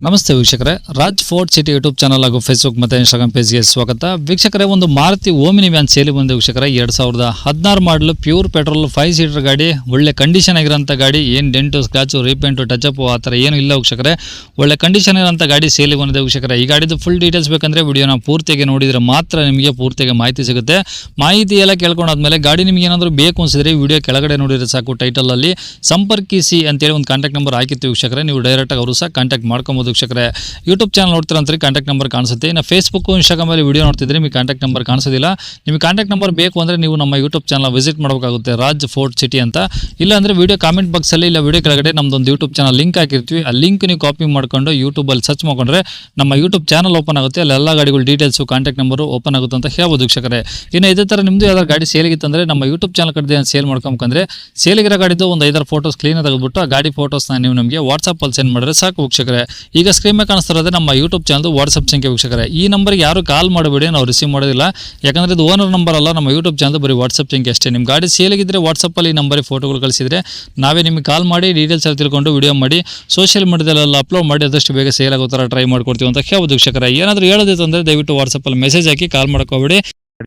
ನಮಸ್ತೆ ವೀಕ್ಷಕರೇ, Raj fort city YouTube channel ಹಾಗೂ ಫೇಸ್ಬುಕ್ ಮತ್ತು ಇನ್ಸ್ಟಾಗ್ರಾಮ್ ಪೇಜ್ಗೆ ಸ್ವಾಗತ. ವೀಕ್ಷಕರೇ, ಒಂದು ಮಾರುತಿ ಓಮಿನಿ ವ್ಯಾನ್ ಸೇಲಿ ಬಂದಿದೆ ವೀಕ್ಷಕರೇ. 2016 ಮಾಡಲು ಪ್ಯೂರ್ ಪೆಟ್ರೋಲ್ 5 ಸೀಟರ್ ಗಾಡಿ, ಒಳ್ಳೆ ಕಂಡೀಷನ್ ಆಗಿರೋಂಥ ಗಾಡಿ. ಏನು ಡೆಂಟು ಸ್ಕ್ರಾಚು ರೀಪೇಂಟು ಟಚಪ್ ಆ ಥರ ಏನು ಇಲ್ಲ ವೀಕ್ಷಕರೇ. ಒಳ್ಳೆ ಕಂಡೀಷನ್ ಇರೋಂಥ ಗಾಡಿ ಸೇಲಿ ಬಂದಿದೆ ವೀಕ್ಷಕರೇ. ಈ ಗಾಡಿದು ಫುಲ್ ಡೀಟೇಲ್ಸ್ ಬೇಕಂದರೆ ವಿಡಿಯೋನ ಪೂರ್ತಿಯಾಗಿ ನೋಡಿದರೆ ಮಾತ್ರ ನಿಮಗೆ ಪೂರ್ತಿಯಾಗಿ ಮಾಹಿತಿ ಸಿಗುತ್ತೆ. ಮಾಹಿತಿ ಎಲ್ಲ ಕೇಳ್ಕೊಂಡಾದ್ಮೇಲೆ ಗಾಡಿ ನಿಮಗೆ ಏನಾದರೂ ಬೇಕು ಅನಿಸಿದ್ರೆ ವಿಡಿಯೋ ಕೆಳಗಡೆ ನೋಡಿದರೆ ಸಾಕು, ಟೈಟಲಲ್ಲಿ ಸಂಪರ್ಕಿಸಿ ಅಂತೇಳಿ ಒಂದು ಕಾಂಟ್ಯಾಕ್ಟ್ ನಂಬರ್ ಹಾಕಿರ್ತೀವಿ ವೀಕ್ಷಕರೇ. ನೀವು ಡೈರೆಕ್ಟಾಗಿ ಅವರು ಸಹ ಕಾಂಟ್ಯಾಕ್ಟ್ ಮಾಡ್ಕೊಬೋದು ವೀಕ್ಷಕರೇ. ಯೂಟ್ಯೂಬ್ ಚಾನಲ್ ನೋಡ್ತೀರ ಅಂತ ಕಾಂಟ್ಯಾಕ್ಟ್ ನಂಬರ್ ಕಾಣಿಸುತ್ತೆ. ಇನ್ನು ಫೇಸ್ಬುಕ್ ಇನ್ಸ್ಟಾಗ್ರಾಮಲ್ಲಿ ವಿಡಿಯೋ ನೋಡ್ತಿದ್ರೆ ನಿಮಗೆ ಕಾಂಟ್ಯಾಕ್ಟ್ ನಂಬರ್ ಕಾಣಿಸೋದಿಲ್ಲ. ನಿಮಗೆ ಕಾಂಟ್ಯಾಕ್ಟ್ ನಂಬರ್ ಬೇಕು ಅಂದರೆ ನೀವು ನಮ್ಮ ಯೂಟ್ಯೂಬ್ ಚಾನಲ್ ವಿಸಿಟ್ ಮಾಡಬೇಕಾಗುತ್ತೆ, ರಾಜ್ ಫೋರ್ಟ್ ಸಿಟಿ ಅಂತ. ಇಲ್ಲ ಅಂದರೆ ವಿಡಿಯೋ ಕಾಮೆಂಟ್ ಬಾಕ್ಸಲ್ಲಿ ಇಲ್ಲ ವಿಡಿಯೋ ಕೆಳಗಡೆ ನಮ್ಮದೊಂದು ಯೂಟ್ಯೂಬ್ ಚಾನಲ್ ಲಿಂಕ್ ಹಾಕಿರ್ತೀವಿ. ಆ ಲಿಂಕ್ ನೀವು ಕಾಪಿ ಮಾಡ್ಕೊಂಡು ಯೂಟ್ಯೂಬಲ್ಲಿ ಸರ್ಚ್ ಮಾಡ್ಕೊಂಡ್ರೆ ನಮ್ಮ ಯೂಟ್ಯೂಬ್ ಚಾನಲ್ ಓಪನ್ ಆಗುತ್ತೆ. ಅಲ್ಲಿ ಎಲ್ಲ ಗಾಡಿಗಳು ಡೀಟೇಲ್ಸು ಕಾಂಟ್ಯಾಕ್ಟ್ ನಂಬರು ಓಪನ್ ಆಗುತ್ತೆ ಅಂತ ಹೇಳ್ಬೋದು ವೀಕ್ಷಕರೇ. ಇನ್ನು ಇದೇ ಥರ ನಿಮ್ಮದು ಯಾವ್ದಾರು ಗಾಡಿ ಸೇಲಿಗಿತ್ತಂದರೆ ನಮ್ಮ ಯೂಟ್ಯೂಬ್ ಚಾನಲ್ ಕಡೆ ಸೇಲ್ ಮಾಡ್ಕೊಂಬಂದ್ರೆ ಸೇಲಿಗಿರೋ ಗಾಡಿದು ಒಂದು 5 ಫೋಟೋಸ್ ಕ್ಲೀನ್ ತೆಗೆದುಬಿಟ್ಟು ಆ ಗಾಡಿ ಫೋಟೋಸ್ನ ನೀವು ನಮಗೆ ವಾಟ್ಸಪ್ಪಲ್ಲಿ ಸೆಂಡ್ ಮಾಡಿದ್ರೆ ಸಾಕು ವೀಕ್ಷಕರೇ. ಈಗ ಸ್ಕ್ರೀನ್ ಮೇಲೆ ಕಾಣಿಸ್ತಿರೋದೇ ನಮ್ಮ ಯೂಟ್ಯೂಬ್ ಚಾನಲ್ದು ವಾಟ್ಸಪ್ ಸಂಖ್ಯೆ ವೀಕ್ಷಕರೇ. ಈ ನಂಬರ್ಗೆ ಯಾರು ಕಾಲ್ ಮಾಡಬೇಡಿ, ನಾವು ರಿಸೀವ್ ಮಾಡೋದಿಲ್ಲ. ಯಾಕಂದರೆ ಇದು ಓನರ್ ನಂಬರ್ ಅಲ್ಲ, ನಮ್ಮ ಯೂಟ್ಯೂಬ್ ಚಾನಲ್ ಬರೀ ವಾಟ್ಸಪ್ ಸಂಖ್ಯೆ ಅಷ್ಟೇ. ನಿಮ್ಮ ಗಾಡಿ ಸೇಲಿಗಿದ್ರೆ ವಾಟ್ಸಪ್ಪಲ್ಲಿ ಈ ನಂಬರಿಗೆ ಫೋಟೋಗಳು ಕಳಿಸಿದರೆ ನಾವೇ ನಿಮಗೆ ಕಾಲ್ ಮಾಡಿ ಡೀಟೇಲ್ಸ್ ಎಲ್ಲ ತಿಳ್ಕೊಂಡು ವಿಡಿಯೋ ಮಾಡಿ ಸೋಷಿಯಲ್ ಮೀಡಿಯಾದಲ್ಲೆಲ್ಲ ಅಪ್ಲೋಡ್ ಮಾಡಿ ಆದಷ್ಟು ಬೇಗ ಸೇಲ್ ಆಗೋ ಥರ ಟ್ರೈ ಮಾಡ್ಕೊಡ್ತೀವಿ ಅಂತ ಹೇಳ್ಬೋದು ವೀಕ್ಷಕರೇ. ಏನಾದರೂ ಹೇಳೋದಿತ್ತು ಅಂದರೆ ದಯವಿಟ್ಟು ವಾಟ್ಸಪ್ಪಲ್ಲಿ ಮೆಸೇಜ್ ಹಾಕಿ ಕಾಲ್ ಮಾಡ್ಕೋಬೇಡಿ.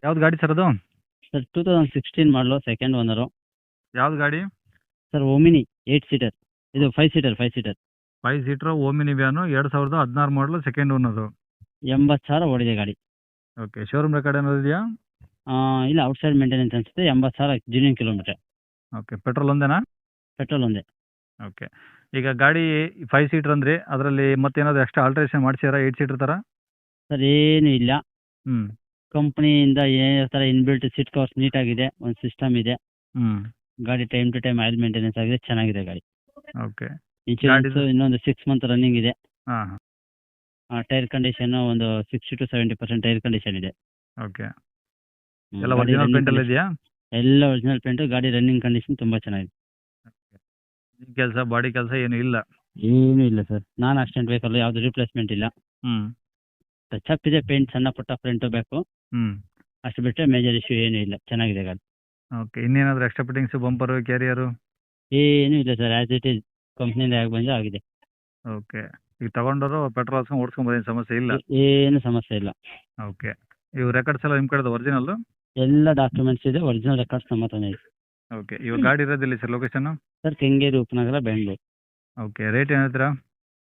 ಯಾವ್ದು ಗಾಡಿ ಸರ್ ಅದು? ಸರ್ 2016 ಮಾಡಲು ಸೆಕೆಂಡ್ ಓನರು. ಯಾವ್ದು ಗಾಡಿ? ಸರ್ ಓಮಿನಿ 8 ಸೀಟರ್, ಇದು 5 ಸೀಟರ್ 5 ಸೀಟರ್ ಓಮಿನಿ ವ್ಯಾನು 2016 ಮಾಡಲು ಸೆಕೆಂಡ್ ಓನರು. 80,000 ಓಡಿದೆ ಗಾಡಿ. ಓಕೆ, ಶೋರೂಮ್ ರೆಕಾರ್ಡ್ ಏನಾದ್ರು ಇದೆಯಾ? ಇಲ್ಲ, ಔಟ್ಸೈಡ್ ಮೇಂಟೆನೆನ್ಸ್ ಅನಿಸುತ್ತೆ. 80,000 ಜೂನಿಯನ್ ಕಿಲೋಮೀಟರ್. ಓಕೆ, ಪೆಟ್ರೋಲ್ ಒಂದೇನಾ? ಪೆಟ್ರೋಲ್ ಒಂದೇ. ಓಕೆ, ಈಗ ಗಾಡಿ 5 ಸೀಟರ್ ಅಂದರೆ ಅದರಲ್ಲಿ ಮತ್ತೇನಾದ್ರು ಎಕ್ಸ್ಟ್ರಾ ಆಲ್ಟ್ರೇಷನ್ ಮಾಡಿಸಿರಾ 8 ಸೀಟರ್ ಥರ? ಸರ್ ಏನೂ ಇಲ್ಲ. ಹ್ಞೂ ಕಂಪ್ನಿಯಿಂದ ಥರ ಇನ್ಬಿಲ್ಟ್ ಸೀಟ್ ಕವರ್ಸ್ ನೀಟಾಗಿದೆ, ಒಂದು ಸಿಸ್ಟಮ್ ಇದೆ. ಹ್ಞೂ ಗಾಡಿ time to time oil maintenance ಆಗಿದೆ, ಚೆನ್ನಾಗಿದೆ ಗಾಡಿ. ಓಕೆ, ಇನ್ಶೂರೆನ್ಸ್ ಇನ್ನೊಂದು 6 ಮಂತ್ ರನ್ನಿಂಗ್ ಇದೆ. ಹಾಂ ಟೈರ್ ಕಂಡೀಷನ್ ಒಂದು 60 to 70% ಟೈರ್ ಕಂಡೀಷನ್ ಇದೆ. ಓಕೆ, ಎಲ್ಲ ಒರಿಜಿನಲ್ ಪೇಂಟಲ್ಲಿ ಇದೆಯಾ? ಎಲ್ಲ ಒರಿಜಿನಲ್ ಪೇಂಟು. ಗಾಡಿ ರನ್ನಿಂಗ್ ಕಂಡೀಷನ್ ತುಂಬ ಚೆನ್ನಾಗಿದೆ. ಕೆಲಸ ಬಾಡಿ ಕೆಲಸ ಏನು ಇಲ್ಲ? ಏನೂ ಇಲ್ಲ ಸರ್, ನಾನ್ ಆಕ್ಸಿಡೆಂಟ್ ವೆಹಿಕಲ್, ಯಾವುದು ರಿಪ್ಲೇಸ್ಮೆಂಟ್ ಇಲ್ಲ. ಹ್ಞೂ ಟಚಪ್ ಇದೆ, ಪೇಂಟ್ ಸಣ್ಣ ಪುಟ್ಟ ಫ್ರಂಟು ಬ್ಯಾಕು, ಹ್ಞೂ ಅಷ್ಟು ಬಿಟ್ಟರೆ ಮೇಜರ್ ಇಶ್ಯೂ ಏನೂ ಇಲ್ಲ, ಚೆನ್ನಾಗಿದೆ ಗಾಡಿ. ಓಕೆ, ಇನ್ನೇನಾದರೂ ಎಕ್ಸ್ಟ್ರಾ ಫಿಟ್ಟಿಂಗ್ಸು, ಬಂಪರು, ಕ್ಯಾರಿಯರು? ಏನೂ ಇಲ್ಲ ಸರ್, ಆ್ಯಸ್ ಇಟ್ ಈಸ್ ಕಂಪ್ನಿಯಿಂದ ಆಗಿ ಬಂದು ಆಗಿದೆ. ಓಕೆ, ಈಗ ತಗೊಂಡವರು ಪೆಟ್ರೋಲ್ ಹಾಕ್ಸ್ಕೊಂಡು ಓಡಿಸ್ಕೊಂಬೋದು, ಸಮಸ್ಯೆ ಇಲ್ಲ? ಏನು ಸಮಸ್ಯೆ ಇಲ್ಲ. ಓಕೆ, ಇವು ರೆಕಾರ್ಡ್ಸ್ ಎಲ್ಲ ನಿಮ್ಮ ಕಡೆದು ಒರಿಜಿನಲ್ಲು? ಎಲ್ಲ ಡಾಕ್ಯುಮೆಂಟ್ಸ್ ಇದೆ, ಒರಿಜಿನಲ್ ರೆಕಾರ್ಡ್ಸ್ ನಮ್ಮ ಹತ್ರನೇ ಇದೆ. ಓಕೆ, ಇವಾಗ ಗಾಡಿ ಇರೋದಿಲ್ಲ ಸರ್ ಲೊಕೇಶನ್ನು? ಸರ್ ಕೆಂಗೇರಿ, ಉಪನಗರ, ಬೆಂಗಳೂರು. ಓಕೆ, ರೇಟ್ ಏನು ಹೇಳ್ತೀರಾ?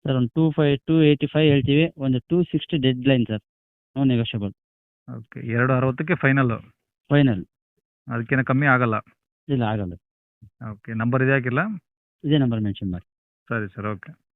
ಸರ್ ಒಂದು 285 ಹೇಳ್ತೀವಿ, ಒಂದು 260 deadline sir, no negotiable. Okay, 260ಕ್ಕೆ ಫೈನಲ್ಲು? ಫೈನಲ್. ಅದಕ್ಕಿಂತ ಕಮ್ಮಿ ಆಗಲ್ಲ? ಇಲ್ಲ, ಆಗಲ್ಲ. ಓಕೆ, ನಂಬರ್ ಇದೆ ಹಾಕಿಲ್ಲ? ಇದೇ ನಂಬರ್ ಮೆನ್ಷನ್ ಮಾಡಿ. ಸರಿ ಸರ್, ಓಕೆ.